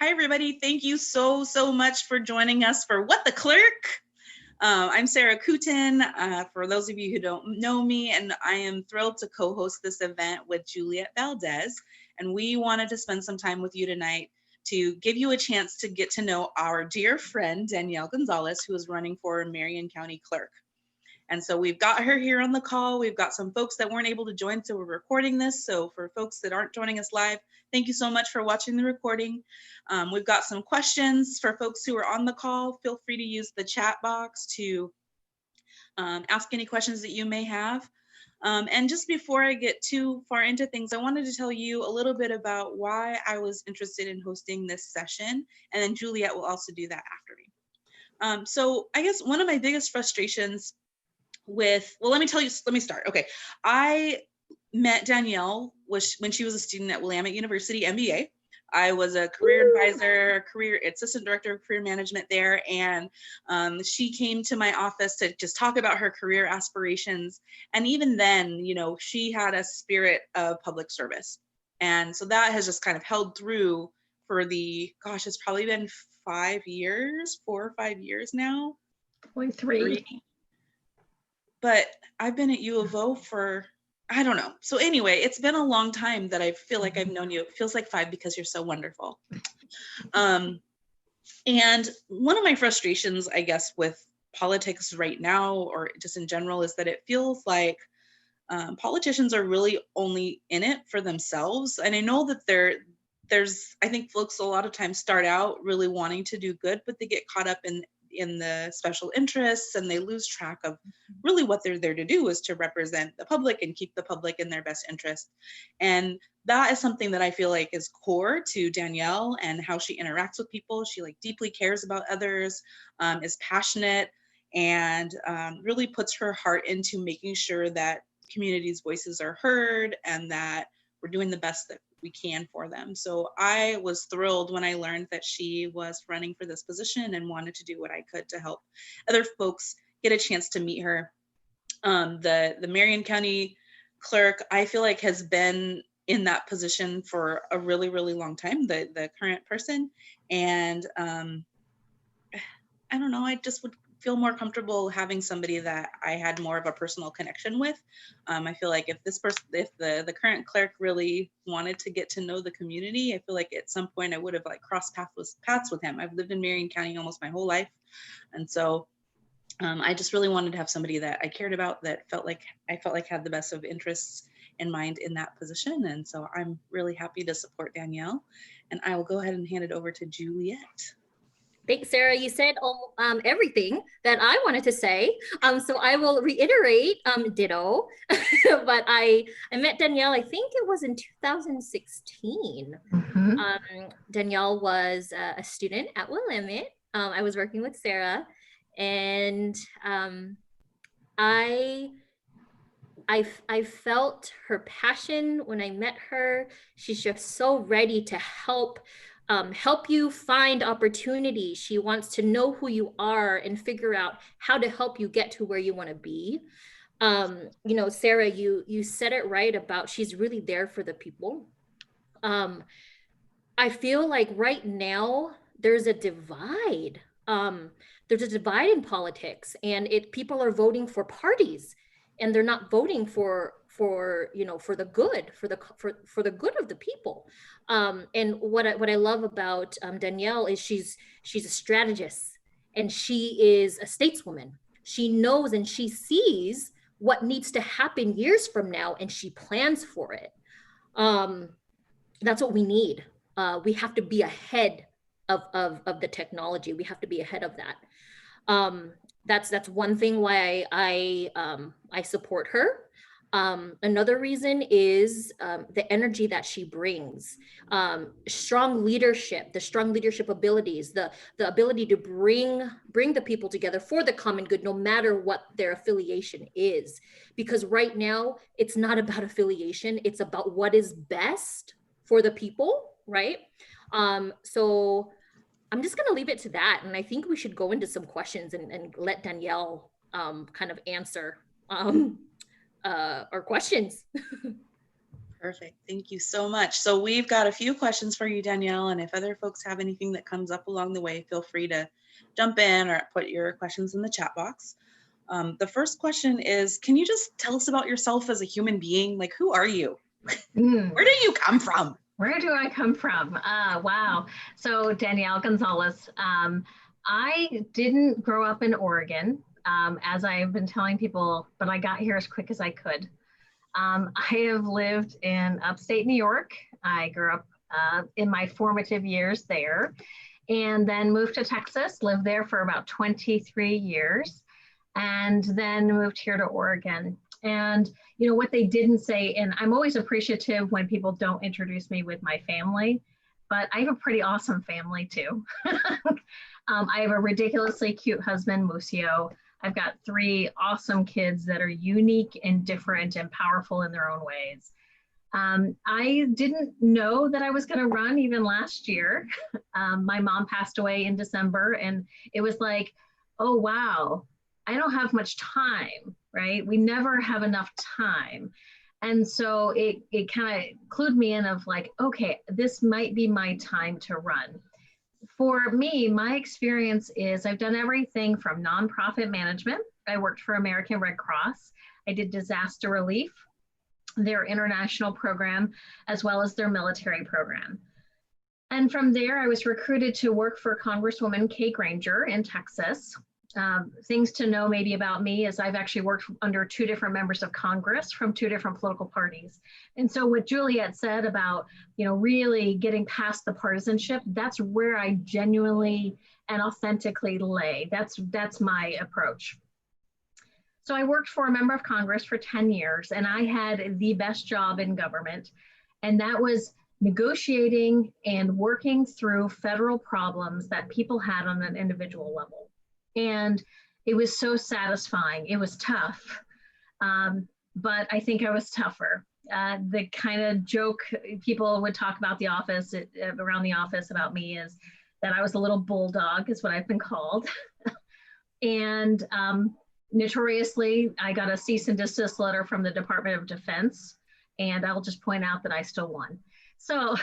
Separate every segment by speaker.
Speaker 1: Hi, everybody. Thank you so much for joining us for What the Clerk? I'm Sarah Kutin, for those of you who don't know me, and I am thrilled to co-host this event with Juliet Valdez. And we wanted to spend some time with you tonight to give you a chance to get to know our dear friend, Danielle Gonzalez, who is running for Marion County Clerk. And so we've got her here on the call. We've got some folks that weren't able to join, so we're recording this. So for folks that aren't joining us live, thank you so much for watching the recording. We've got some questions for folks who are on the call. Feel free to use the chat box to ask any questions that you may have. And just before I get too far into things, I wanted to tell you a little bit about why I was interested in hosting this session, and then Juliet will also do that after me. So I guess one of my biggest frustrations let me start. Okay. I met Danielle when she was a student at Willamette University MBA. I was a career advisor, career assistant director of career management there. And she came to my office to just talk about her career aspirations. And even then, she had a spirit of public service. And so that has just kind of held through for it's probably been 4 or 5 years now.
Speaker 2: Going three.
Speaker 1: But I've been at U of O for, I don't know. So anyway, it's been a long time that I feel like I've known you. It feels like 5 because you're so wonderful. And one of my frustrations, I guess, with politics right now, or just in general, is that it feels like politicians are really only in it for themselves. And I know that I think folks a lot of times start out really wanting to do good, but they get caught up in the special interests, and they lose track of really what they're there to do, is to represent the public and keep the public in their best interest. And that is something that I feel like is core to Danielle and how she interacts with people. She deeply cares about others, is passionate, and really puts her heart into making sure that communities' voices are heard and that we're doing the best that we can for them. So I was thrilled when I learned that she was running for this position and wanted to do what I could to help other folks get a chance to meet her. The Marion County Clerk, I feel like, has been in that position for a really, really long time, the current person. And I don't know, I just would feel more comfortable having somebody that I had more of a personal connection with. I feel like if the current clerk really wanted to get to know the community, I feel like at some point I would have crossed paths with him. I've lived in Marion County almost my whole life. And so I just really wanted to have somebody that I cared about, that I felt like had the best of interests in mind in that position. And so I'm really happy to support Danielle, and I will go ahead and hand it over to Juliet.
Speaker 3: Thanks, Sarah. You said everything that I wanted to say. So I will reiterate, ditto. But I met Danielle, I think it was in 2016. Danielle was a student at Willamette. I was working with Sarah, and I felt her passion when I met her. She's just so ready to help you find opportunities. She wants to know who you are and figure out how to help you get to where you want to be. Sarah, you said it right about she's really there for the people. I feel like right now there's a divide. There's a divide in politics, and people are voting for parties, and they're not voting for the good, for the good of the people. And what I love about Danielle is she's a strategist, and she is a stateswoman. She knows and she sees what needs to happen years from now, and she plans for it. That's what we need. We have to be ahead of the technology. We have to be ahead of that. That's one thing why I support her. Another reason is the energy that she brings, strong leadership, the strong leadership abilities, the ability to bring the people together for the common good, no matter what their affiliation is. Because right now, it's not about affiliation, it's about what is best for the people, right? So I'm just going to leave it to that. And I think we should go into some questions and let Danielle kind of answer our questions.
Speaker 1: Perfect. Thank you so much. So we've got a few questions for you, Danielle, and if other folks have anything that comes up along the way, feel free to jump in or put your questions in the chat box. The first question is, can you just tell us about yourself as a human being? Like, who are you? Where do you come from?
Speaker 2: Where do I come from? Wow. So Danielle Gonzalez. I didn't grow up in Oregon, as I've been telling people, but I got here as quick as I could. I have lived in upstate New York. I grew up in my formative years there, and then moved to Texas, lived there for about 23 years, and then moved here to Oregon. And you know what they didn't say, and I'm always appreciative when people don't introduce me with my family, but I have a pretty awesome family too. I have a ridiculously cute husband, Musio. I've got 3 awesome kids that are unique and different and powerful in their own ways. I didn't know that I was going to run even last year. My mom passed away in December, and it was like, oh, wow, I don't have much time, right? We never have enough time. And so it kind of clued me in of like, okay, this might be my time to run. For me, my experience is I've done everything from nonprofit management. I worked for American Red Cross. I did disaster relief, their international program, as well as their military program. And from there, I was recruited to work for Congresswoman Kay Granger in Texas. Things to know maybe about me is I've actually worked under 2 different members of Congress from 2 different political parties. And so what Juliet said about, you know, really getting past the partisanship, that's where I genuinely and authentically lay. That's my approach. So I worked for a member of Congress for 10 years, and I had the best job in government. And that was negotiating and working through federal problems that people had on an individual level. And it was so satisfying. It was tough, but I think I was tougher. The kind of joke people would talk about the office, around the office about me, is that I was a little bulldog, is what I've been called. And notoriously, I got a cease and desist letter from the Department of Defense, and I'll just point out that I still won. So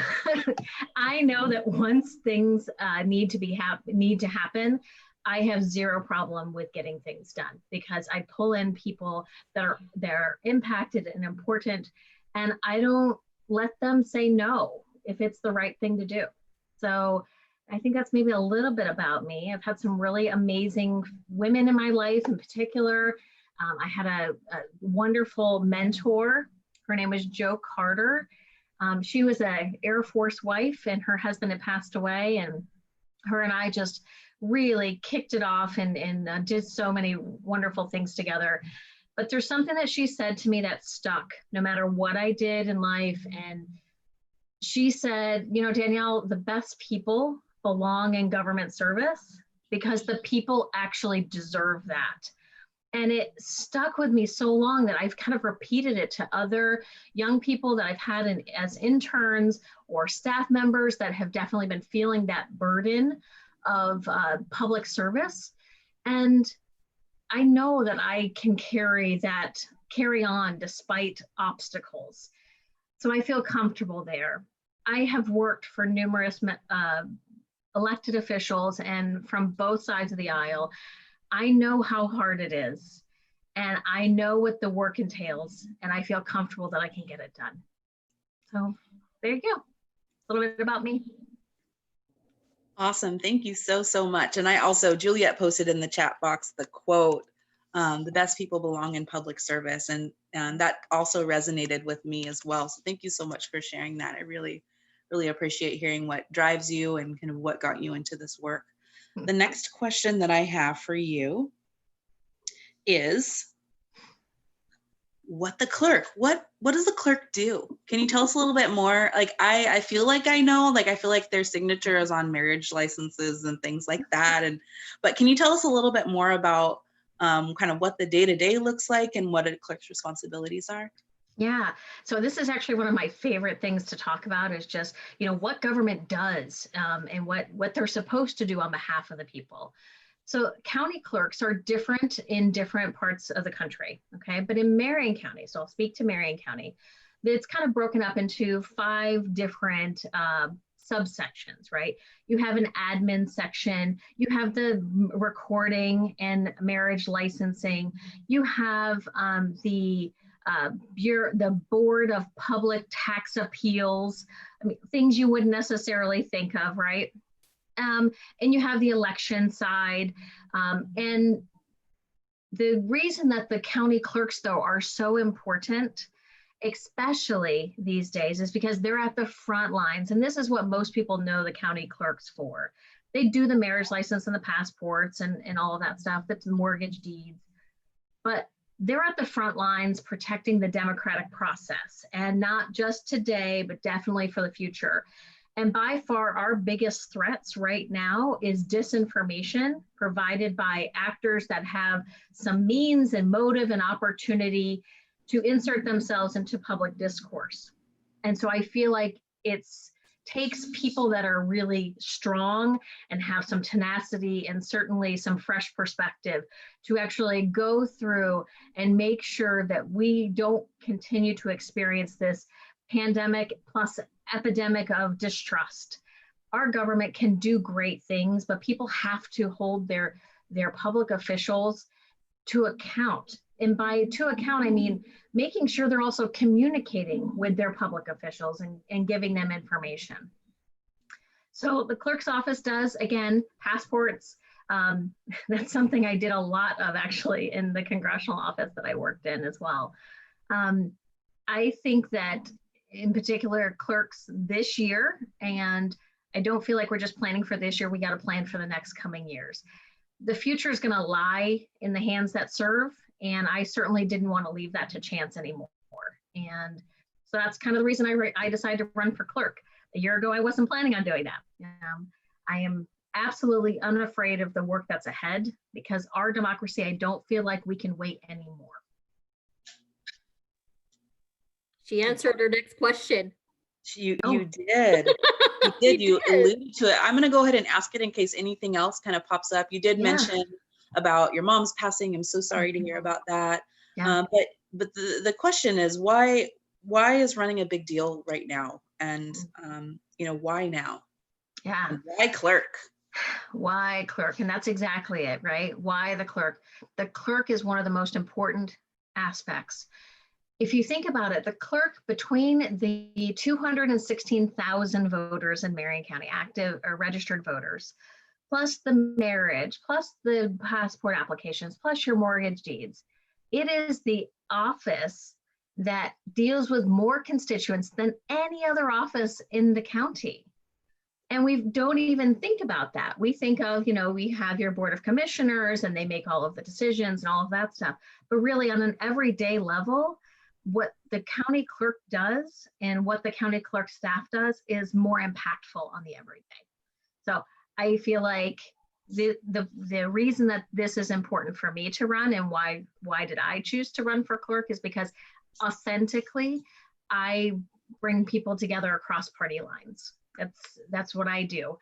Speaker 2: I know that once things need to happen, I have zero problem with getting things done, because I pull in people they're impacted and important, and I don't let them say no if it's the right thing to do. So I think that's maybe a little bit about me. I've had some really amazing women in my life in particular. I had a wonderful mentor. Her name was Jo Carter. She was an Air Force wife, and her husband had passed away, and her and I just really kicked it off and did so many wonderful things together. But there's something that she said to me that stuck no matter what I did in life. And she said, you know, Danielle, the best people belong in government service because the people actually deserve that. And it stuck with me so long that I've kind of repeated it to other young people that I've had as interns or staff members that have definitely been feeling that burden of public service. And I know that I can carry on despite obstacles. So I feel comfortable there. I have worked for numerous elected officials, and from both sides of the aisle. I know how hard it is, and I know what the work entails, and I feel comfortable that I can get it done. So there you go. A little bit about me.
Speaker 1: Awesome. Thank you so, so much. And I also, Juliet posted in the chat box the quote, the best people belong in public service. And that also resonated with me as well. So thank you so much for sharing that. I really, really appreciate hearing what drives you and kind of what got you into this work. The next question that I have for you is, what does the clerk do? Can you tell us a little bit more? Like, I feel like I know, like, I feel like their signature is on marriage licenses and things like that. But can you tell us a little bit more about kind of what the day-to-day looks like and what a clerk's responsibilities are?
Speaker 2: Yeah, so this is actually one of my favorite things to talk about, is just, you know, what government does and what they're supposed to do on behalf of the people. So county clerks are different in different parts of the country, okay? But in Marion County, so I'll speak to Marion County, it's kind of broken up into 5 different subsections, right? You have an admin section, you have the recording and marriage licensing, you have the Board of Public Tax Appeals, I mean, things you wouldn't necessarily think of, right? And you have the election side. And the reason that the county clerks, though, are so important, especially these days, is because they're at the front lines. And this is what most people know the county clerks for. They do the marriage license and the passports and all of that stuff, that's mortgage deeds. But they're at the front lines protecting the democratic process, and not just today, but definitely for the future. And by far, our biggest threats right now is disinformation provided by actors that have some means and motive and opportunity to insert themselves into public discourse. And so I feel like it takes people that are really strong and have some tenacity and certainly some fresh perspective to actually go through and make sure that we don't continue to experience this pandemic plus epidemic of distrust. Our government can do great things, but people have to hold their public officials to account. And by to account, I mean making sure they're also communicating with their public officials and giving them information. So the clerk's office does, again, passports. That's something I did a lot of actually in the congressional office that I worked in as well. I think that in particular clerks this year, and I don't feel like we're just planning for this year, we got to plan for the next coming years. The future is going to lie in the hands that serve, and I certainly didn't want to leave that to chance anymore. And so that's kind of the reason I decided to run for clerk. A year ago, I wasn't planning on doing that. I am absolutely unafraid of the work that's ahead, because our democracy, I don't feel like we can wait anymore.
Speaker 3: She answered her next question.
Speaker 1: You did. You did. You alluded to it. I'm going to go ahead and ask it in case anything else kind of pops up. You did mention about your mom's passing. I'm so sorry to hear about that.
Speaker 2: Yeah.
Speaker 1: But the question is, why is running a big deal right now? And why now?
Speaker 2: Yeah.
Speaker 1: And why clerk?
Speaker 2: Why clerk? And that's exactly it, right? Why the clerk? The clerk is one of the most important aspects. If you think about it, the clerk, between the 216,000 voters in Marion County, active or registered voters, plus the marriage, plus the passport applications, plus your mortgage deeds, it is the office that deals with more constituents than any other office in the county. And we don't even think about that. We think of, we have your board of commissioners and they make all of the decisions and all of that stuff. But really on an everyday level, what the county clerk does and what the county clerk staff does is more impactful on the everyday. So I feel like the reason that this is important for me to run, and why did I choose to run for clerk, is because authentically I bring people together across party lines. That's what I do.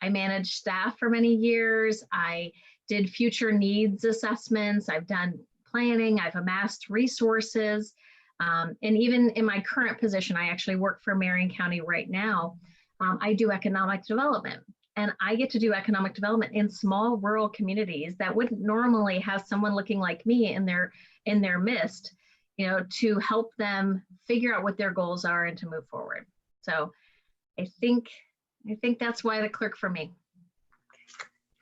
Speaker 2: I managed staff for many years. I did future needs assessments. I've done planning. I've amassed resources. And even in my current position, I actually work for Marion County right now. I do economic development, and I get to do economic development in small rural communities that wouldn't normally have someone looking like me in their midst, to help them figure out what their goals are and to move forward. So I think that's why the clerk for me.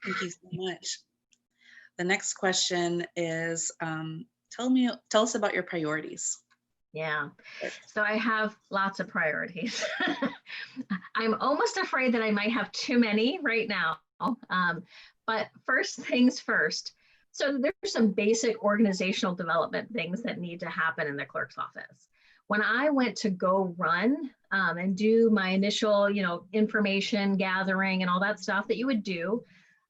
Speaker 1: Thank you so much. The next question is, tell us about your priorities.
Speaker 2: Yeah, so I have lots of priorities. I'm almost afraid that I might have too many right now. But first things first. So there's some basic organizational development things that need to happen in the clerk's office. When I went to go run and do my initial, information gathering and all that stuff that you would do,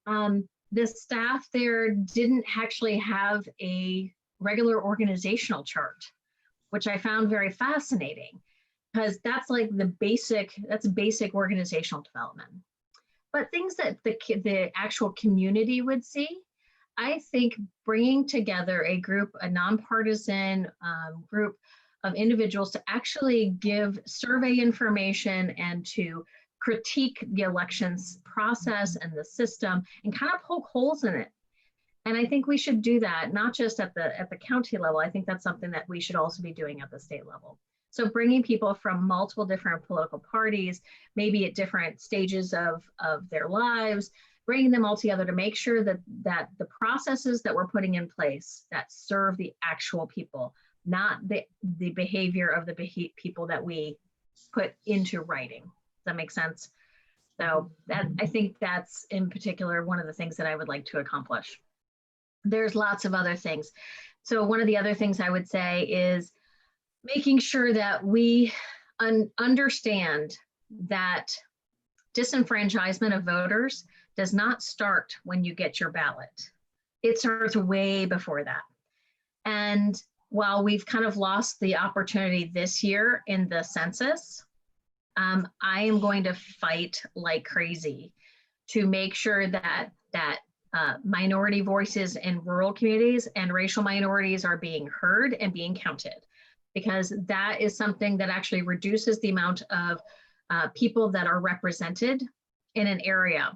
Speaker 2: the staff there didn't actually have a regular organizational chart, which I found very fascinating, because that's like that's basic organizational development. But things that the actual community would see, I think bringing together a nonpartisan group of individuals to actually give survey information and to critique the elections process and the system and kind of poke holes in it. And I think we should do that, not just at the county level. I think that's something that we should also be doing at the state level. So bringing people from multiple different political parties, maybe at different stages of their lives, bringing them all together to make sure that the processes that we're putting in place that serve the actual people, not the behavior of the people that we put into writing. Does that make sense? So that, I think that's in particular one of the things that I would like to accomplish. There's lots of other things. So one of the other things I would say is making sure that we understand that disenfranchisement of voters does not start when you get your ballot. It starts way before that. And while we've kind of lost the opportunity this year in the census, I am going to fight like crazy to make sure that minority voices in rural communities and racial minorities are being heard and being counted, because that is something that actually reduces the amount of people that are represented in an area.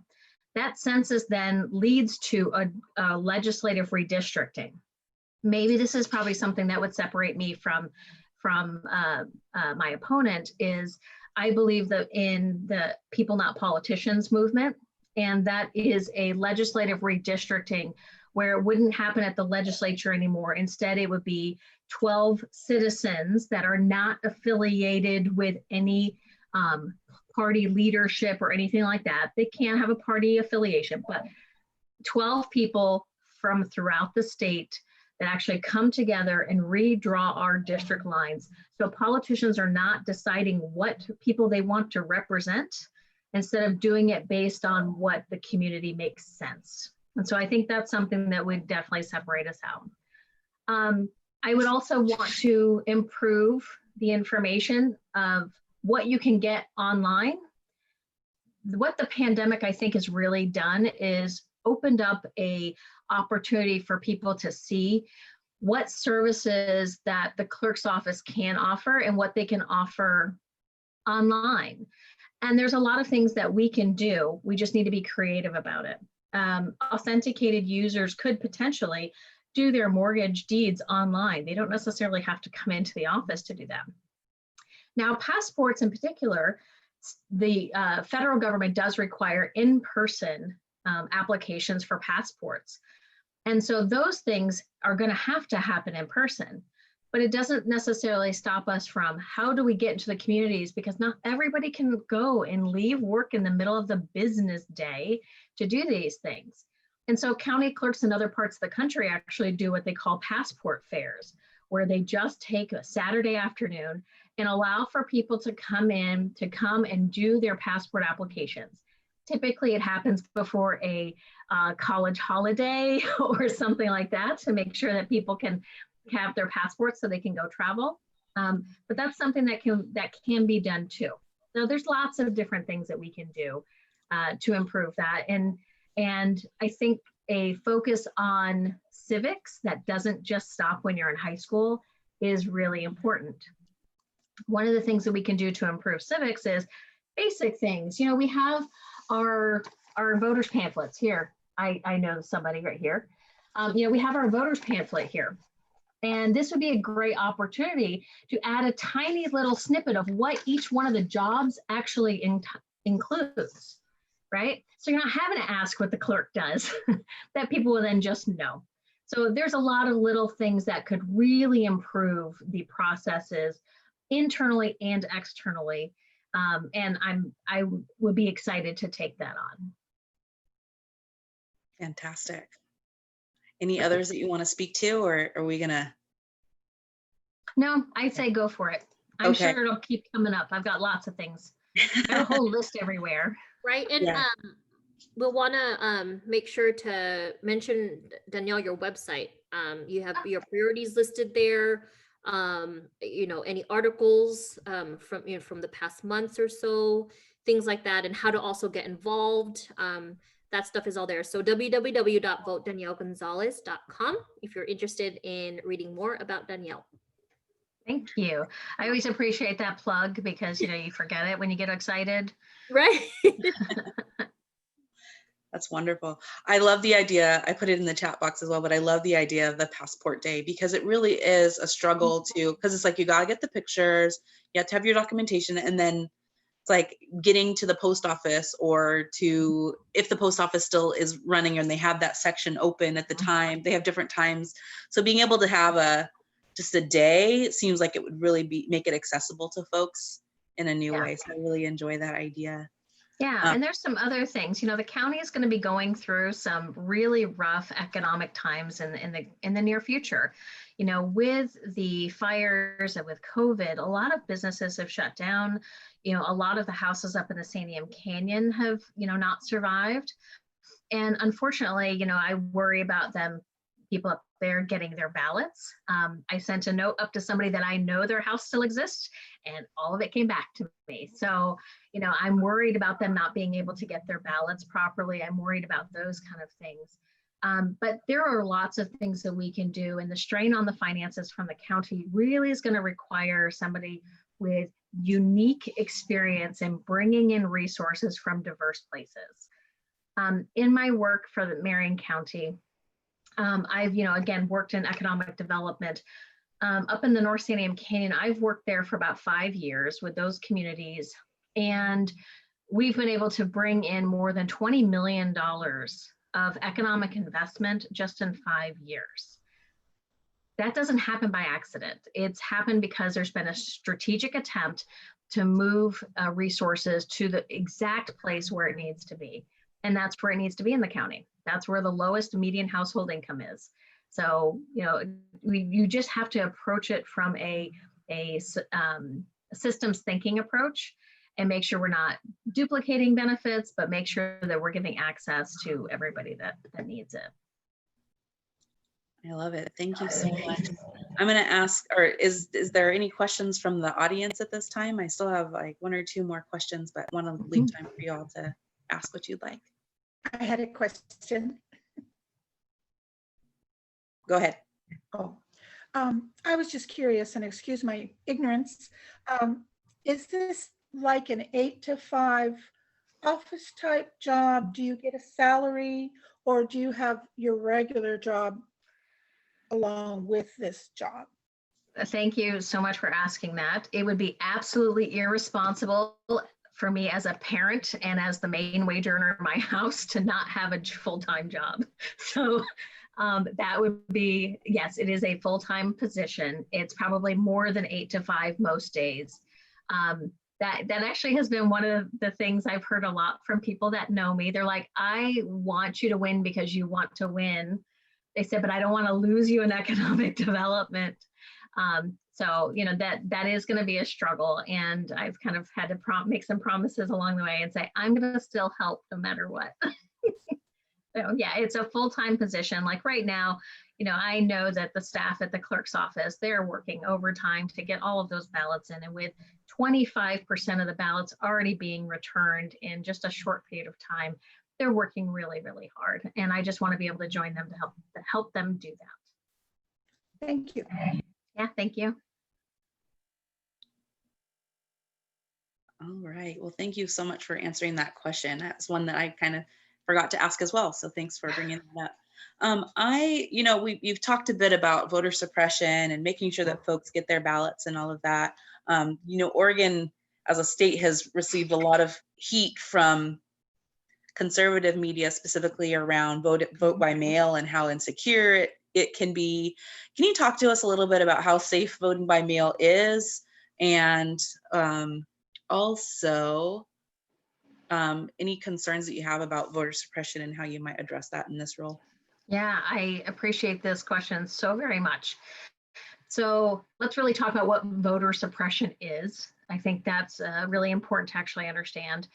Speaker 2: That census then leads to a legislative redistricting. Maybe this is probably something that would separate me from my opponent. Is I believe that in the People Not Politicians movement, and that is a legislative redistricting where it wouldn't happen at the legislature anymore. Instead, it would be 12 citizens that are not affiliated with any party leadership or anything like that. They can't have a party affiliation, but 12 people from throughout the state that actually come together and redraw our district lines. So politicians are not deciding what people they want to represent, instead of doing it based on what the community makes sense. And so I think that's something that would definitely separate us out. I would also want to improve the information of what you can get online. What the pandemic, I think, has really done is opened up a opportunity for people to see what services that the clerk's office can offer and what they can offer online. And there's a lot of things that we can do. We just need to be creative about it. Authenticated users could potentially do their mortgage deeds online. They don't necessarily have to come into the office to do that. Now, passports in particular, the federal government does require in-person applications for passports. And so those things are going to have to happen in person. But it doesn't necessarily stop us from how do we get into the communities, because not everybody can go and leave work in the middle of the business day to do these things. And so county clerks in other parts of the country actually do what they call passport fairs, where they just take a Saturday afternoon and allow for people to come and do their passport applications. Typically it happens before a college holiday or something like that, to make sure that people can have their passports so they can go travel. But that's something that can be done too. So there's lots of different things that we can do to improve that. And I think a focus on civics that doesn't just stop when you're in high school is really important. One of the things that we can do to improve civics is basic things. You know, we have our voters pamphlets here. I know somebody right here. You know, we have our voters pamphlet here. And this would be a great opportunity to add a tiny little snippet of what each one of the jobs actually includes, right? So you're not having to ask what the clerk does, that people will then just know. So there's a lot of little things that could really improve the processes internally and externally. And I would be excited to take that on.
Speaker 1: Fantastic. Any others that you want to speak to, or are we gonna?
Speaker 2: No, I say go for it. I'm
Speaker 1: Okay.
Speaker 2: sure it'll keep coming up. I've got lots of things. I have a whole list everywhere.
Speaker 3: Right. And
Speaker 1: Yeah.
Speaker 3: we'll want to make sure to mention, Danielle, your website. You have your priorities listed there. You know, any articles from the past months or so, things like that, and how to also get involved. That stuff is all there. So www.votedaniellegonzalez.com if you're interested in reading more about Danielle.
Speaker 2: Thank you. I always appreciate that plug because, you know, you forget it when you get excited.
Speaker 3: Right.
Speaker 1: That's wonderful. I love the idea. I put it in the chat box as well, but I love the idea of the passport day because it really is a struggle to, because it's like you got to get the pictures, you have to have your documentation, and then it's like getting to the post office or to, if the post office still is running and they have that section open at the time, they have different times. So being able to have just a day, it seems like it would really make it accessible to folks in a new way. So I really enjoy that idea.
Speaker 2: Yeah, and there's some other things. You know, the county is going to be going through some really rough economic times in the near future. You know, with the fires and with COVID, a lot of businesses have shut down. You know, a lot of the houses up in the Santiam Canyon have, you know, not survived. And unfortunately, you know, I worry about people up there getting their ballots. I sent a note up to somebody that I know their house still exists, and all of it came back to me. So, you know, I'm worried about them not being able to get their ballots properly. I'm worried about those kind of things. But there are lots of things that we can do, and the strain on the finances from the county really is going to require somebody with unique experience in bringing in resources from diverse places. In my work for the Marion County, I've, you know, again, worked in economic development up in the North Santiam Canyon. I've worked there for about 5 years with those communities, and we've been able to bring in more than $20 million of economic investment just in 5 years. That doesn't happen by accident. It's happened because there's been a strategic attempt to move resources to the exact place where it needs to be. And that's where it needs to be in the county. That's where the lowest median household income is. So, you know, you just have to approach it from a systems thinking approach and make sure we're not duplicating benefits, but make sure that we're giving access to everybody that needs it.
Speaker 1: I love it. Thank you so much. I'm going to ask, or is there any questions from the audience at this time? I still have like 1 or 2 more questions, but want to leave time for you all to ask what you'd like.
Speaker 4: I had a question.
Speaker 1: Go ahead.
Speaker 4: Oh, I was just curious, and excuse my ignorance. Is this like an 8 to 5 office type job? Do you get a salary, or do you have your regular job along with this job?
Speaker 2: Thank you so much for asking that. It would be absolutely irresponsible for me as a parent and as the main wage earner in my house to not have a full-time job. So that would be, yes, it is a full-time position. It's probably more than 8 to 5 most days. That actually has been one of the things I've heard a lot from people that know me. They're like, I want you to win because you want to win. They said, but I don't want to lose you in economic development. So, you know, that is going to be a struggle. And I've kind of had to make some promises along the way and say, I'm going to still help no matter what. So yeah, it's a full-time position. Like right now, you know, I know that the staff at the clerk's office, they're working overtime to get all of those ballots in. And with 25% of the ballots already being returned in just a short period of time, they're working really, really hard. And I just want to be able to join them to help them do that.
Speaker 4: Thank you.
Speaker 2: Yeah, thank you.
Speaker 1: All right. Well, thank you so much for answering that question. That's one that I kind of forgot to ask as well. So thanks for bringing that up. You know, you've talked a bit about voter suppression and making sure that folks get their ballots and all of that. You know, Oregon as a state has received a lot of heat from conservative media, specifically around vote by mail and how insecure it can be. Can you talk to us a little bit about how safe voting by mail is, and also any concerns that you have about voter suppression and how you might address that in this role?
Speaker 2: Yeah, I appreciate this question so very much. So let's really talk about what voter suppression is. I think that's really important to actually understand.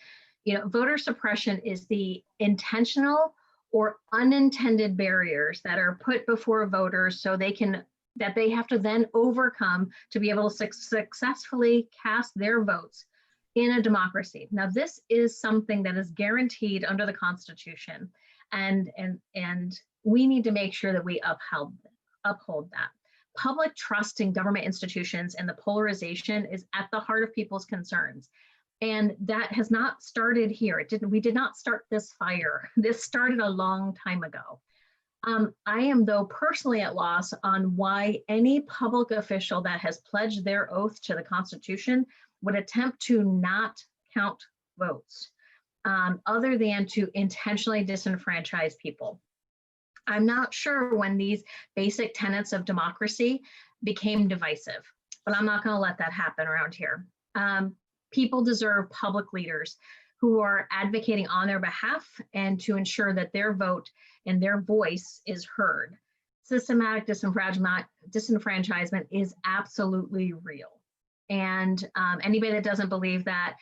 Speaker 2: You know, voter suppression is the intentional or unintended barriers that are put before voters so that they have to then overcome to be able to successfully cast their votes in a democracy. Now, this is something that is guaranteed under the Constitution, and we need to make sure that we uphold that. public trust in government institutions and the polarization is at the heart of people's concerns. And that has not started here. We did not start this fire. This started a long time ago. I am, though, personally at loss on why any public official that has pledged their oath to the Constitution would attempt to not count votes, other than to intentionally disenfranchise people. I'm not sure when these basic tenets of democracy became divisive, but I'm not going to let that happen around here. People deserve public leaders who are advocating on their behalf and to ensure that their vote and their voice is heard. Systematic disenfranchisement is absolutely real. And anybody that doesn't believe that,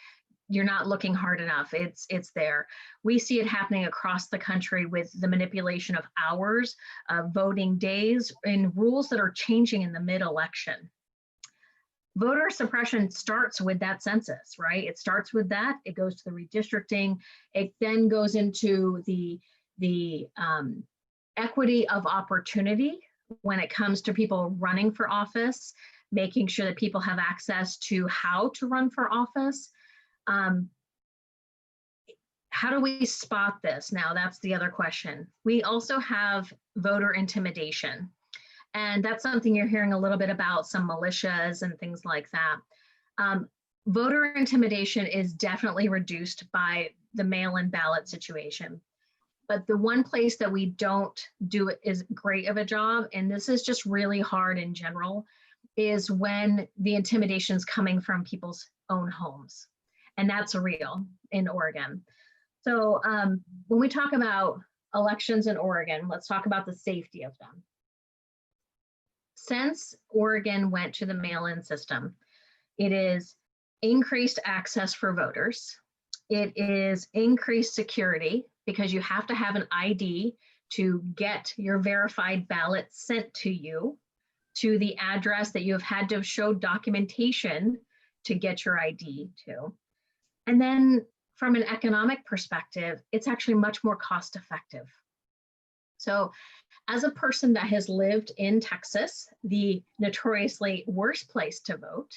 Speaker 2: you're not looking hard enough. It's there. We see it happening across the country with the manipulation of hours, voting days, and rules that are changing in the mid-election. Voter suppression starts with that census, right? It starts with that. It goes to the redistricting. It then goes into the equity of opportunity when it comes to people running for office, making sure that people have access to how to run for office. How do we spot this? Now, that's the other question. We also have voter intimidation. And that's something you're hearing a little bit about, some militias and things like that. Voter intimidation is definitely reduced by the mail-in ballot situation. But the one place that we don't do it is great of a job, and this is just really hard in general, is when the intimidation is coming from people's own homes. And that's real in Oregon. So when we talk about elections in Oregon, let's talk about the safety of them. Since Oregon went to the mail-in system, it is increased access for voters. It is increased security because you have to have an ID to get your verified ballot sent to you to the address that you have had to show documentation to get your ID to. And then from an economic perspective, it's actually much more cost effective. So as a person that has lived in Texas, the notoriously worst place to vote,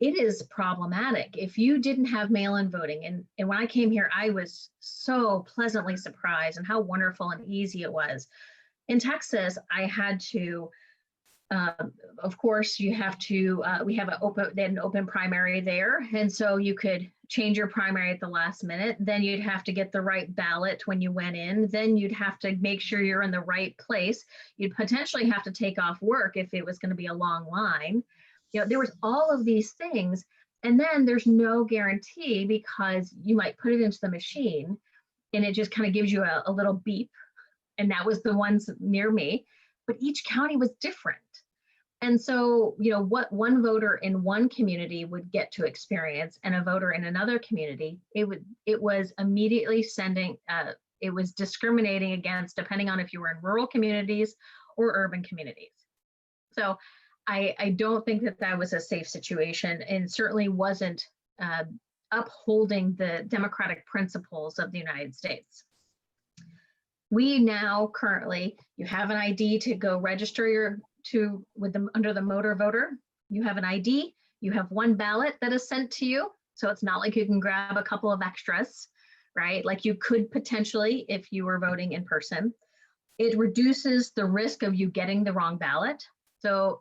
Speaker 2: it is problematic. If you didn't have mail-in voting, and when I came here, I was so pleasantly surprised and how wonderful and easy it was. In Texas, I had to, of course, you have to, we have an open primary there. And so you could change your primary at the last minute. Then you'd have to get the right ballot when you went in. Then you'd have to make sure you're in the right place. You'd potentially have to take off work if it was going to be a long line. You know, there was all of these things. And then there's no guarantee because you might put it into the machine and it just kind of gives you a little beep. And that was the ones near me. But each county was different. And so, you know, what one voter in one community would get to experience and a voter in another community, it was immediately sending, it was discriminating against, depending on if you were in rural communities or urban communities. So I don't think that that was a safe situation, and certainly wasn't upholding the democratic principles of the United States. We now currently, you have an ID to go register under the motor voter. You have an ID, you have one ballot that is sent to you. So it's not like you can grab a couple of extras, right? Like you could potentially if you were voting in person. It reduces the risk of you getting the wrong ballot. So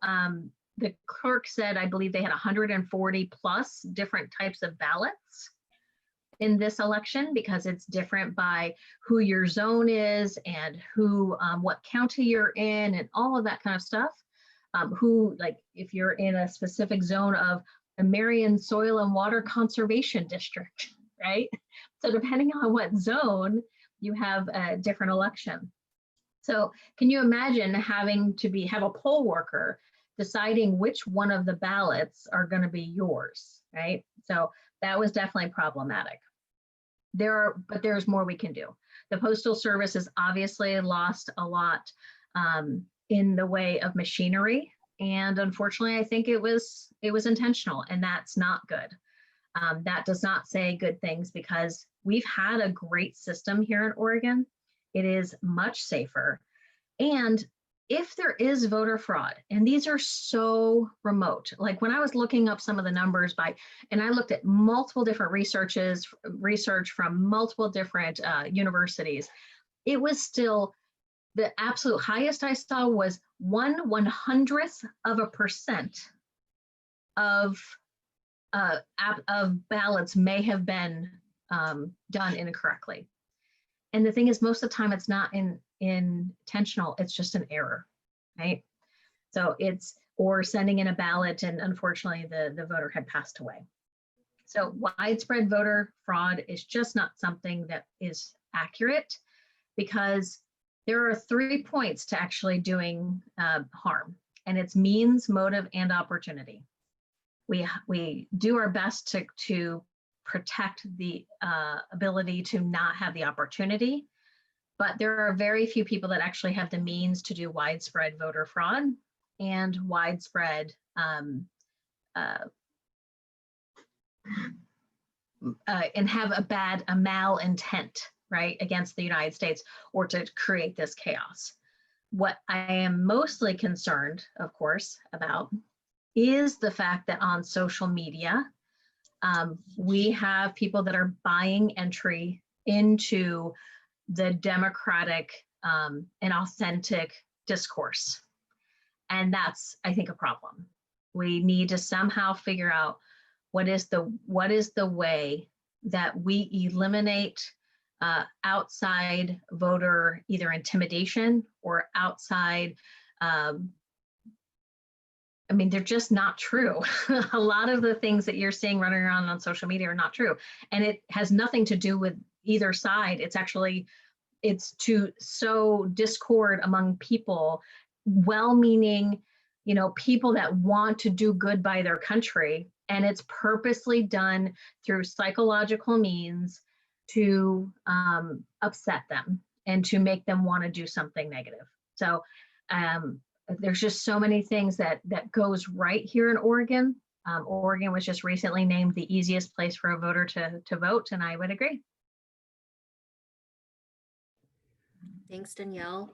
Speaker 2: the clerk said, I believe they had 140 plus different types of ballots in this election because it's different by who your zone is and who, what county you're in and all of that kind of stuff. Who, like if you're in a specific zone of a Marion Soil and Water Conservation District, right? So depending on what zone, you have a different election. So can you imagine having to have a poll worker deciding which one of the ballots are going to be yours, right? So that was definitely problematic. But there's more we can do. The Postal Service has obviously lost a lot in the way of machinery, and unfortunately, I think it was intentional, and that's not good. That does not say good things because we've had a great system here in Oregon. It is much safer, and if there is voter fraud, and these are so remote, like when I was looking up some of the numbers and I looked at multiple different research from multiple different universities, it was still the absolute highest I saw was 1/100th% of ballots may have been done incorrectly. And the thing is, most of the time it's not intentional, it's just an error, right? So or sending in a ballot and unfortunately the voter had passed away. So widespread voter fraud is just not something that is accurate, because there are 3 points to actually doing harm, and it's means, motive, and opportunity. We do our best to protect the ability to not have the opportunity, but there are very few people that actually have the means to do widespread voter fraud and widespread and have a malintent, right, against the United States or to create this chaos. What I am mostly concerned, of course, about is the fact that on social media, we have people that are buying entry into the democratic and authentic discourse. And that's, I think, a problem. We need to somehow figure out what is the way that we eliminate outside voter either intimidation or outside they're just not true. A lot of the things that you're seeing running around on social media are not true. And it has nothing to do with either side. It's to sow discord among people, well-meaning, people that want to do good by their country. And it's purposely done through psychological means to upset them and to make them want to do something negative. So there's just so many things that goes right here in Oregon. Oregon was just recently named the easiest place for a voter to vote, and I would agree.
Speaker 3: Thanks, Danielle.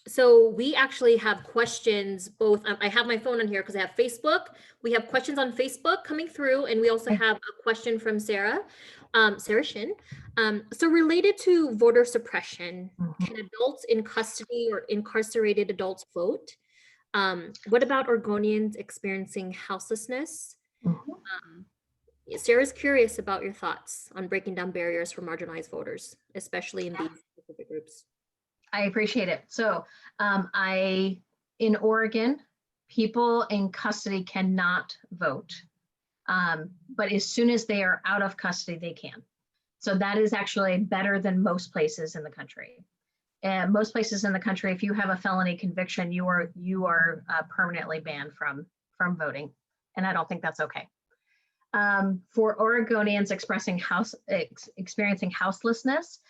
Speaker 3: So we actually have questions both. I have my phone on here because I have Facebook. We have questions on Facebook coming through, and we also have a question from Sarah Shin. So related to voter suppression, can adults in custody or incarcerated adults vote? What about Oregonians experiencing houselessness? Sarah's curious about your thoughts on breaking down barriers for marginalized voters, especially in these specific groups.
Speaker 2: I appreciate it. So in Oregon, people in custody cannot vote, but as soon as they are out of custody, they can. So that is actually better than most places in the country. And most places in the country, if you have a felony conviction, you are permanently banned from voting, and I don't think that's okay. For Oregonians experiencing houselessness,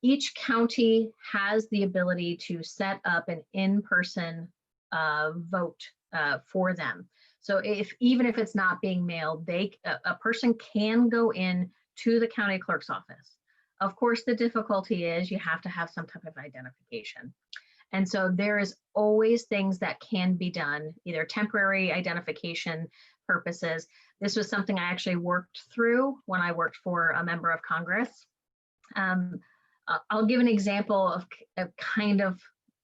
Speaker 2: each county has the ability to set up an in-person vote for them. So even if it's not being mailed, a person can go in to the county clerk's office. Of course, the difficulty is you have to have some type of identification. And so there is always things that can be done, either temporary identification purposes. This was something I actually worked through when I worked for a member of Congress. I'll give an example of kind of,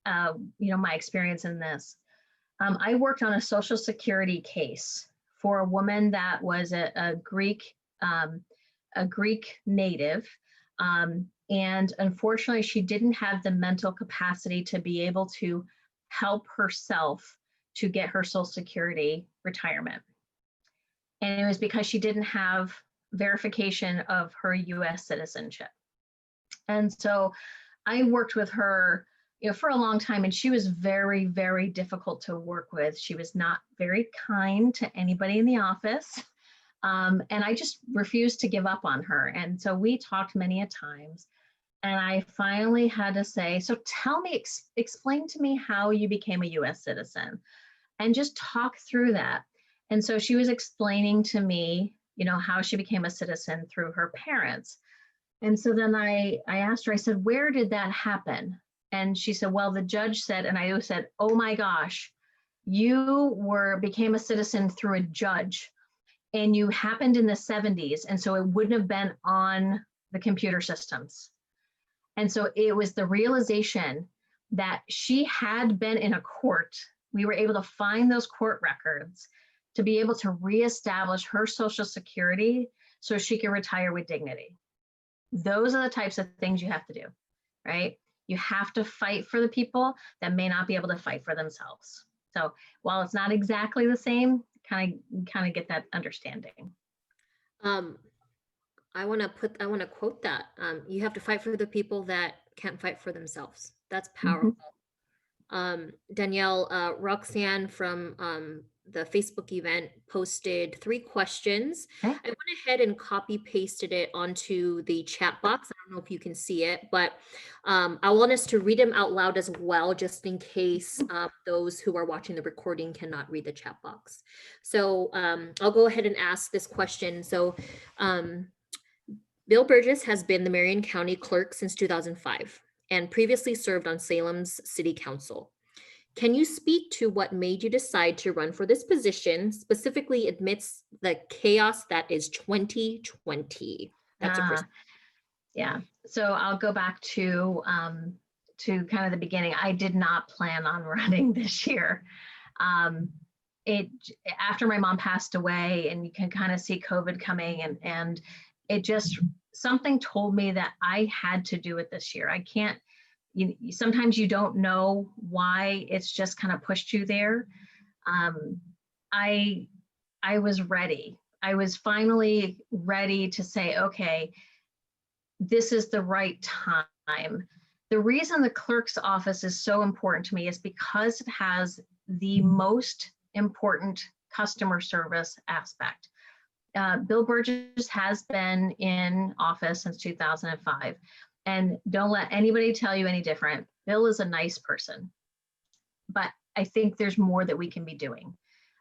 Speaker 2: my experience in this. I worked on a Social Security case for a woman that was a Greek native. And unfortunately, she didn't have the mental capacity to be able to help herself to get her Social Security retirement. And it was because she didn't have verification of her US citizenship. And so I worked with her for a long time, and she was very, very difficult to work with. She was not very kind to anybody in the office. And I just refused to give up on her. And so we talked many a times, and I finally had to say, so tell me, explain to me how you became a US citizen, and just talk through that. And so she was explaining to me, how she became a citizen through her parents. And so then I asked her, I said, where did that happen? And she said, well, the judge said, and I said, oh my gosh, you became a citizen through a judge and you happened in the 70s. And so it wouldn't have been on the computer systems. And so it was the realization that she had been in a court. We were able to find those court records to be able to reestablish her Social Security so she could retire with dignity. Those are the types of things you have to do, right? You have to fight for the people that may not be able to fight for themselves. So while it's not exactly the same, kind of get that understanding.
Speaker 3: I want to quote that. You have to fight for the people that can't fight for themselves. That's powerful. Danielle, Roxanne from the Facebook event posted 3 questions.
Speaker 2: Okay.
Speaker 3: I went ahead and copy pasted it onto the chat box. I don't know if you can see it, but I want us to read them out loud as well, just in case those who are watching the recording cannot read the chat box. So I'll go ahead and ask this question. So Bill Burgess has been the Marion County Clerk since 2005 and previously served on Salem's City Council. Can you speak to what made you decide to run for this position, specifically amidst the chaos that is 2020? That's a first.
Speaker 2: Yeah. So I'll go back to kind of the beginning. I did not plan on running this year. After my mom passed away, and you can kind of see COVID coming, and it just, something told me that I had to do it this year. I can't. Sometimes you don't know why, it's just kind of pushed you there. I was ready. I was finally ready to say, okay, this is the right time. The reason the clerk's office is so important to me is because it has the most important customer service aspect. Bill Burgess has been in office since 2005. And don't let anybody tell you any different. Bill is a nice person, but I think there's more that we can be doing.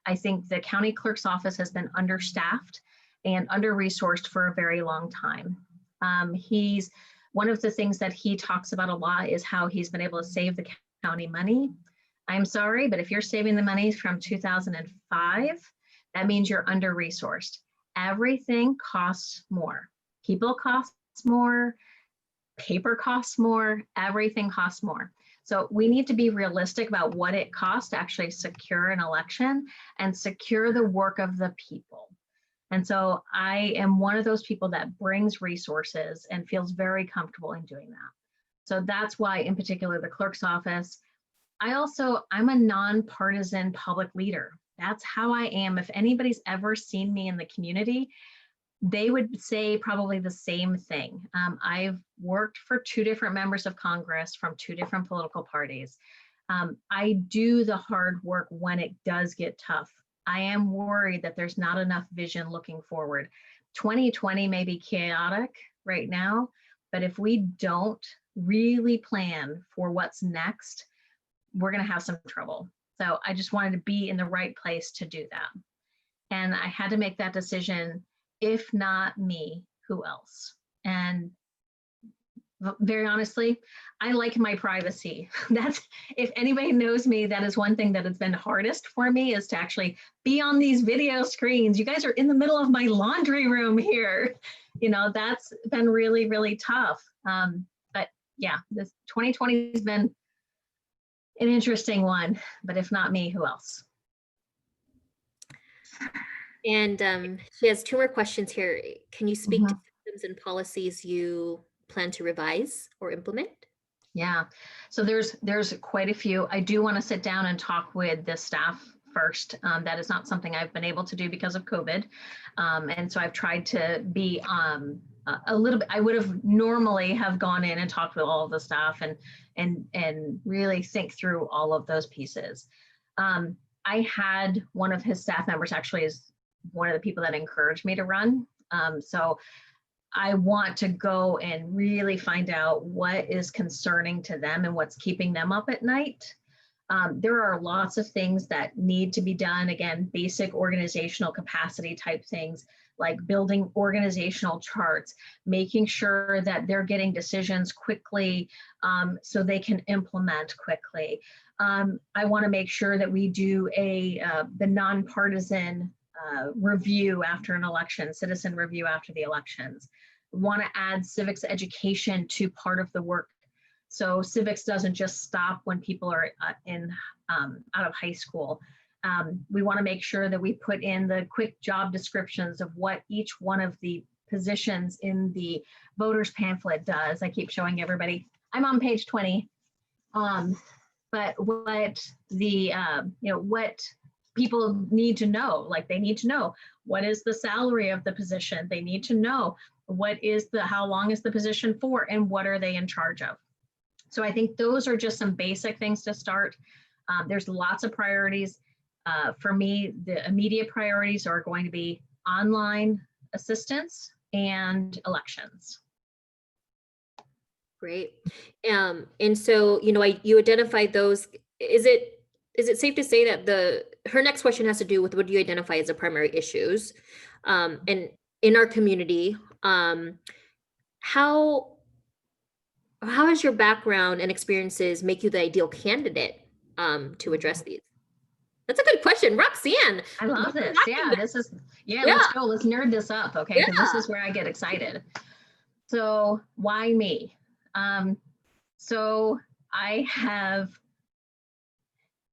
Speaker 2: I think the county clerk's office has been understaffed and under-resourced for a very long time. One of the things that he talks about a lot is how he's been able to save the county money. I'm sorry, but if you're saving the money from 2005, that means you're under-resourced. Everything costs more. People cost more. Paper costs more, everything costs more. So we need to be realistic about what it costs to actually secure an election and secure the work of the people. And so I am one of those people that brings resources and feels very comfortable in doing that. So that's why, in particular, the clerk's office. I'm a nonpartisan public leader. That's how I am. If anybody's ever seen me in the community, they would say probably the same thing. I've worked for 2 different members of Congress from 2 different political parties. I do the hard work when it does get tough. I am worried that there's not enough vision looking forward. 2020 may be chaotic right now, but if we don't really plan for what's next, we're going to have some trouble. So I just wanted to be in the right place to do that. And I had to make that decision. If not me, who else? And very honestly, I like my privacy. If anybody knows me, that is one thing that has been hardest for me, is to actually be on these video screens. You guys are in the middle of my laundry room here. That's been really, really tough. But yeah, this 2020 has been an interesting one, but if not me, who else?
Speaker 3: And she has 2 more questions here. Can you speak to systems and policies you plan to revise or implement?
Speaker 2: Yeah, so there's quite a few. I do want to sit down and talk with the staff first. That is not something I've been able to do because of COVID. And so I've tried to be a little bit, I would have normally have gone in and talked with all of the staff and really think through all of those pieces. I had one of his staff members actually is one of the people that encouraged me to run. So I want to go and really find out what is concerning to them and what's keeping them up at night. There are lots of things that need to be done. Again, basic organizational capacity type things, like building organizational charts, making sure that they're getting decisions quickly so they can implement quickly. I want to make sure that we do the nonpartisan review after an election, citizen review after the elections. We want to add civics education to part of the work. So civics doesn't just stop when people are out of high school. We want to make sure that we put in the quick job descriptions of what each one of the positions in the voters pamphlet does. I keep showing everybody. I'm on page 20. But what the, what people need to know, like they need to know what is the salary of the position. They need to know how long is the position for and what are they in charge of. So I think those are just some basic things to start. There's lots of priorities. For me, the immediate priorities are going to be online assistance and elections.
Speaker 3: Great. And so, you identified those. Is it safe to say that her next question has to do with what do you identify as the primary issues? And in our community, how has your background and experiences make you the ideal candidate to address these? That's a good question. Roxanne.
Speaker 2: I love this. Yeah, let's go. Let's nerd this up, okay? Because this is where I get excited. So why me? So I have,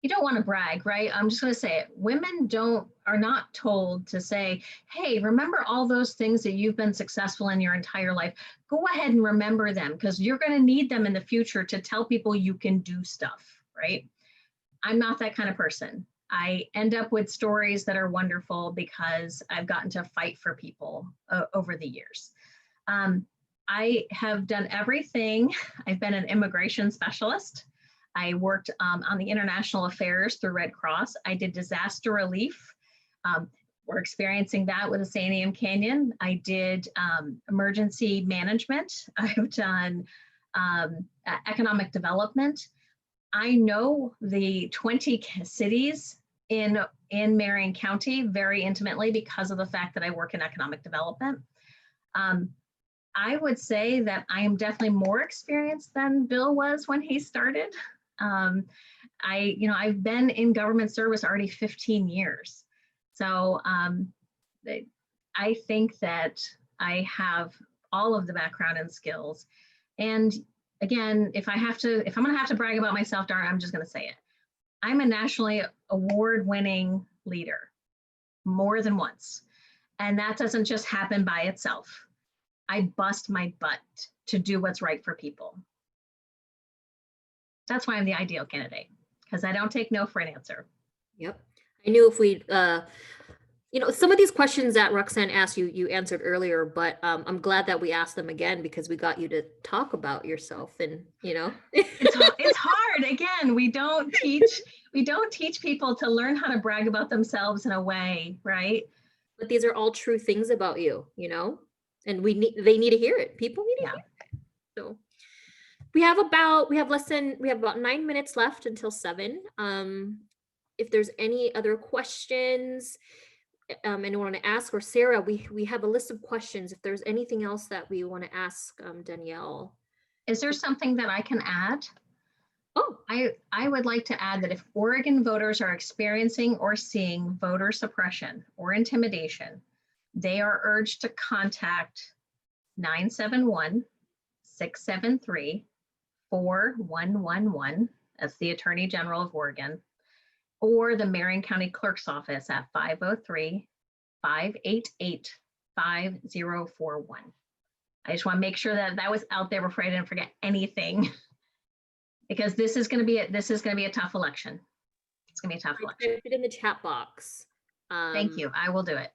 Speaker 2: you don't want to brag, right? I'm just going to say it. Women are not told to say, hey, remember all those things that you've been successful in your entire life. Go ahead and remember them because you're going to need them in the future to tell people you can do stuff, right? I'm not that kind of person. I end up with stories that are wonderful because I've gotten to fight for people over the years. I have done everything. I've been an immigration specialist. I worked on the international affairs through Red Cross. I did disaster relief. We're experiencing that with the Santiam Canyon. I did emergency management. I've done economic development. I know the 20 cities in Marion County very intimately because of the fact that I work in economic development. I would say that I am definitely more experienced than Bill was when he started. I've been in government service already 15 years. So I think that I have all of the background and skills. And again, if I'm gonna have to brag about myself, Dara, I'm just gonna say it. I'm a nationally award-winning leader more than once. And that doesn't just happen by itself. I bust my butt to do what's right for people. That's why I'm the ideal candidate, because I don't take no for an answer.
Speaker 3: Yep. I knew if we, some of these questions that Roxanne asked you answered earlier, but I'm glad that we asked them again because we got you to talk about yourself and,
Speaker 2: It's hard. Again, we don't teach people to learn how to brag about themselves in a way, right?
Speaker 3: But these are all true things about you, and they need to hear it. People need to hear it. So we have about 9 minutes left until 7. If there's any other questions anyone want to ask, or Sarah, we have a list of questions. If there's anything else that we want to ask Danielle.
Speaker 2: Is there something that I can add?
Speaker 3: Oh,
Speaker 2: I would like to add that if Oregon voters are experiencing or seeing voter suppression or intimidation, they are urged to contact 971-673-4111. That's the Attorney General of Oregon, or the Marion County Clerk's office at 503-588-5041. I just want to make sure that was out there before I didn't forget anything, because this is going to be a tough election. It's going to be a tough election.
Speaker 3: Put it in the chat box.
Speaker 2: Thank you. I will do it.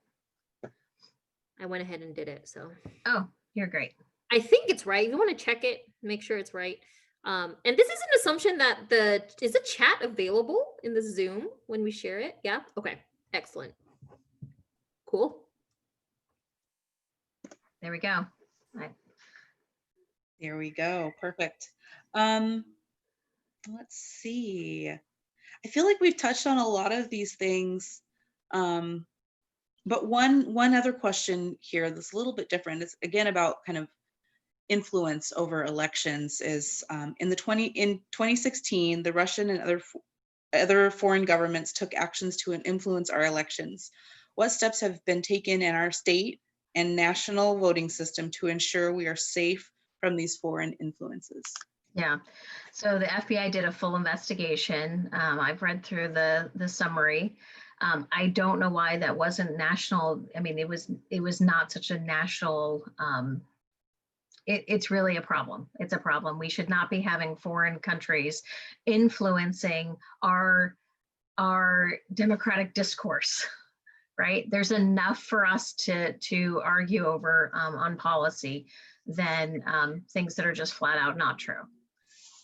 Speaker 3: I went ahead and did it. So.
Speaker 2: Oh, you're great.
Speaker 3: I think it's right. You want to check it, make sure it's right. And this is an assumption that is the chat available in the Zoom when we share it? Yeah. Okay. Excellent. Cool.
Speaker 2: There we go. Right.
Speaker 1: There we go. Perfect. Let's see. I feel like we've touched on a lot of these things But one other question here that's a little bit different. It's again about kind of influence over elections. Is in 2016, the Russian and other foreign governments took actions to influence our elections. What steps have been taken in our state and national voting system to ensure we are safe from these foreign influences?
Speaker 2: Yeah, so the FBI did a full investigation. I've read through the summary. I don't know why that wasn't national. I mean, it was not such a national. It's really a problem. It's a problem. We should not be having foreign countries influencing our democratic discourse. Right? There's enough for us to argue over on policy than things that are just flat out not true.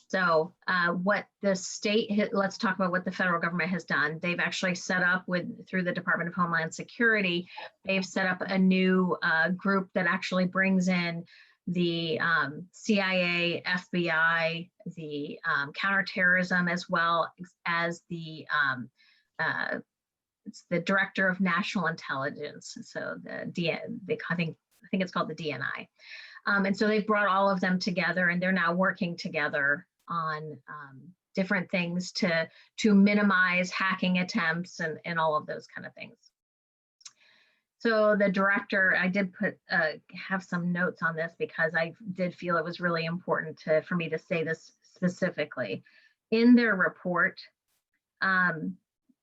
Speaker 2: So what the state, let's talk about what the federal government has done. They've actually set up through the Department of Homeland Security, they've set up a new group that actually brings in the CIA, FBI, the counterterrorism, as well as it's the Director of National Intelligence. So I think it's called the DNI. And so they've brought all of them together, and they're now working together on different things to minimize hacking attempts and all of those kind of things. So the director, I did have some notes on this because I did feel it was really important for me to say this specifically. In their report,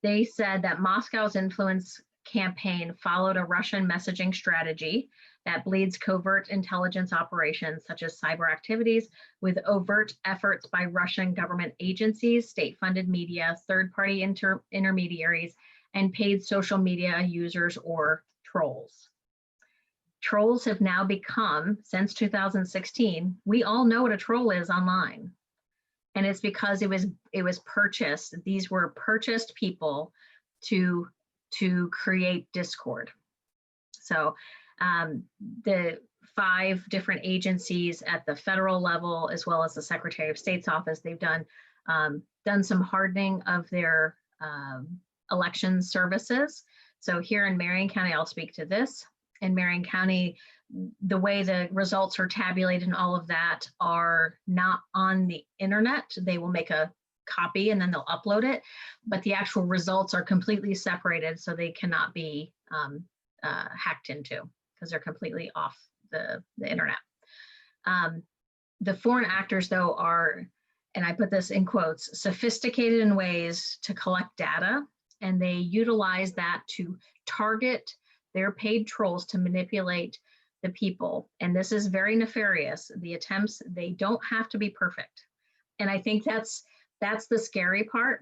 Speaker 2: they said that Moscow's influence campaign followed a Russian messaging strategy that bleeds covert intelligence operations such as cyber activities with overt efforts by Russian government agencies, state-funded media, third-party intermediaries, and paid social media users or trolls. Trolls have now become, since 2016, we all know what a troll is online. And it's because it was purchased. These were purchased people to create discord. So the 5 different agencies at the federal level, as well as the Secretary of State's office, they've done some hardening of their election services. So here in Marion County, I'll speak to this. In Marion County, the way the results are tabulated and all of that are not on the internet. They will make a copy and then they'll upload it, but the actual results are completely separated, so they cannot be hacked into because they're completely off the internet. The foreign actors, though, are, and I put this in quotes, sophisticated in ways to collect data, and they utilize that to target their paid trolls to manipulate the people. And this is very nefarious. The attempts, they don't have to be perfect. And I think that's the scary part.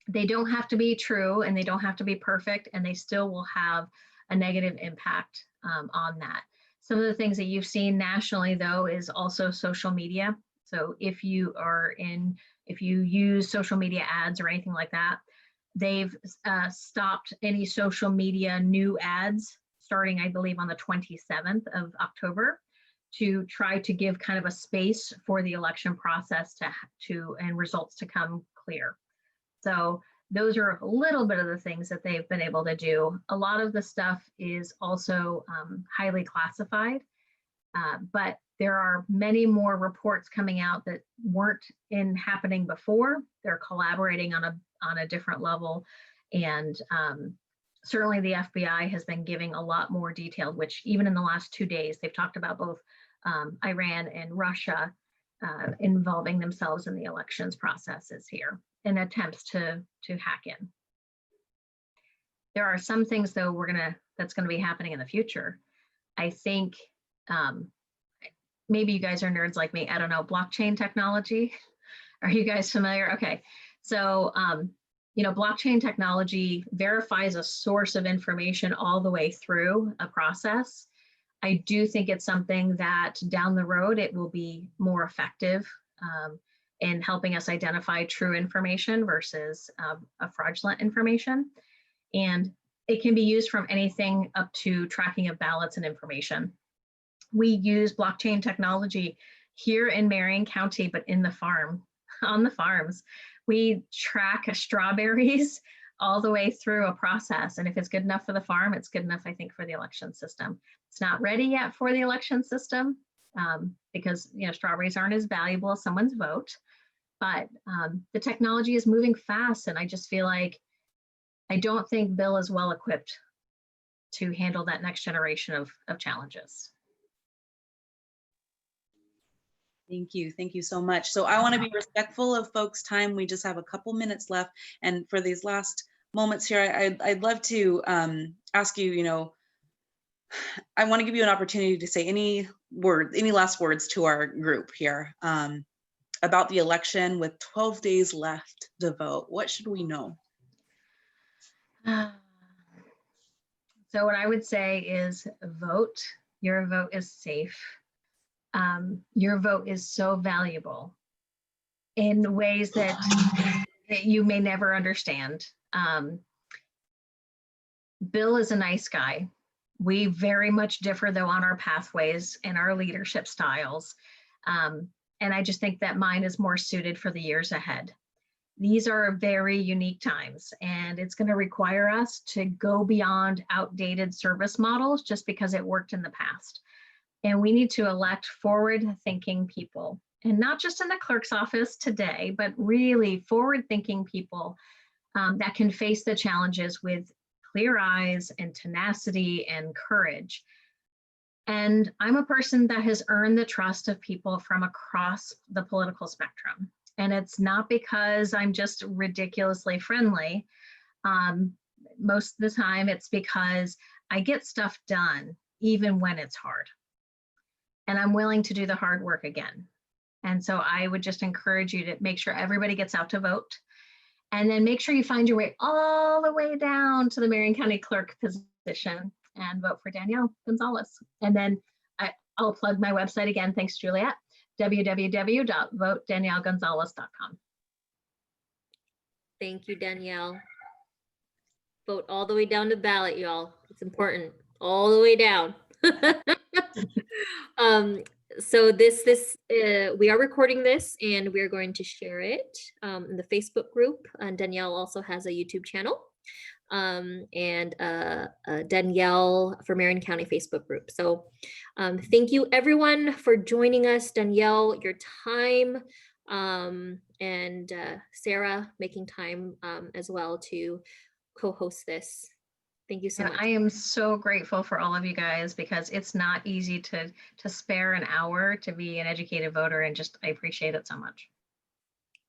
Speaker 2: They don't have to be true and they don't have to be perfect, and they still will have a negative impact on that. Some of the things that you've seen nationally, though, is also social media. So if you use social media ads or anything like that, they've stopped any social media new ads starting, I believe, on the 27th of October to try to give kind of a space for the election process and results to come clear. So those are a little bit of the things that they've been able to do. A lot of the stuff is also highly classified, but there are many more reports coming out that weren't happening before. They're collaborating on a different level, and certainly the FBI has been giving a lot more detail, which even in the last 2 days, they've talked about both Iran and Russia involving themselves in the elections processes here in attempts to hack in. There are some things, though, that's gonna be happening in the future. I think maybe you guys are nerds like me. I don't know, blockchain technology. Are you guys familiar? Okay, so blockchain technology verifies a source of information all the way through a process. I do think it's something that down the road, it will be more effective in helping us identify true information versus a fraudulent information. And it can be used from anything up to tracking of ballots and information. We use blockchain technology here in Marion County, but on the farms. We track strawberries all the way through a process. And if it's good enough for the farm, it's good enough, I think, for the election system. It's not ready yet for the election system because, you know, strawberries aren't as valuable as someone's vote. But the technology is moving fast. And I just feel like I don't think Bill is well equipped to handle that next generation of challenges.
Speaker 1: Thank you. Thank you so much. So I want to be respectful of folks' time. We just have a couple minutes left. And for these last moments here, I'd love to ask you, you know, I want to give you an opportunity to say any last words to our group here about the election with 12 days left to vote. What should we know?
Speaker 2: So what I would say is vote. Your vote is safe. Your vote is so valuable in ways that you may never understand. Bill is a nice guy. We very much differ though on our pathways and our leadership styles. And I just think that mine is more suited for the years ahead. These are very unique times, and it's going to require us to go beyond outdated service models just because it worked in the past. And we need to elect forward-thinking people, and not just in the clerk's office today, but really forward-thinking people that can face the challenges with clear eyes and tenacity and courage. And I'm a person that has earned the trust of people from across the political spectrum. And it's not because I'm just ridiculously friendly. Most of the time, it's because I get stuff done, even when it's hard. And I'm willing to do the hard work again. And so I would just encourage you to make sure everybody gets out to vote. And then make sure you find your way all the way down to the Marion County Clerk position and vote for Danielle Gonzalez. And then I'll plug my website again. Thanks, Juliet. www.votedaniellegonzalez.com.
Speaker 3: Thank you, Danielle. Vote all the way down to the ballot, y'all. It's important. All the way down. So we are recording this and we are going to share it in the Facebook group. And Danielle also has a YouTube channel and Danielle for Marion County Facebook group. So thank you everyone for joining us. Danielle, your time, and Sarah making time as well to co-host this. Thank you so much.
Speaker 2: I am so grateful for all of you guys because it's not easy to spare an hour to be an educated voter, and just I appreciate it so much.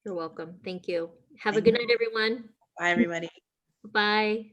Speaker 3: You're welcome. Thank you. Have a good night, everyone.
Speaker 1: Bye, everybody.
Speaker 3: Bye.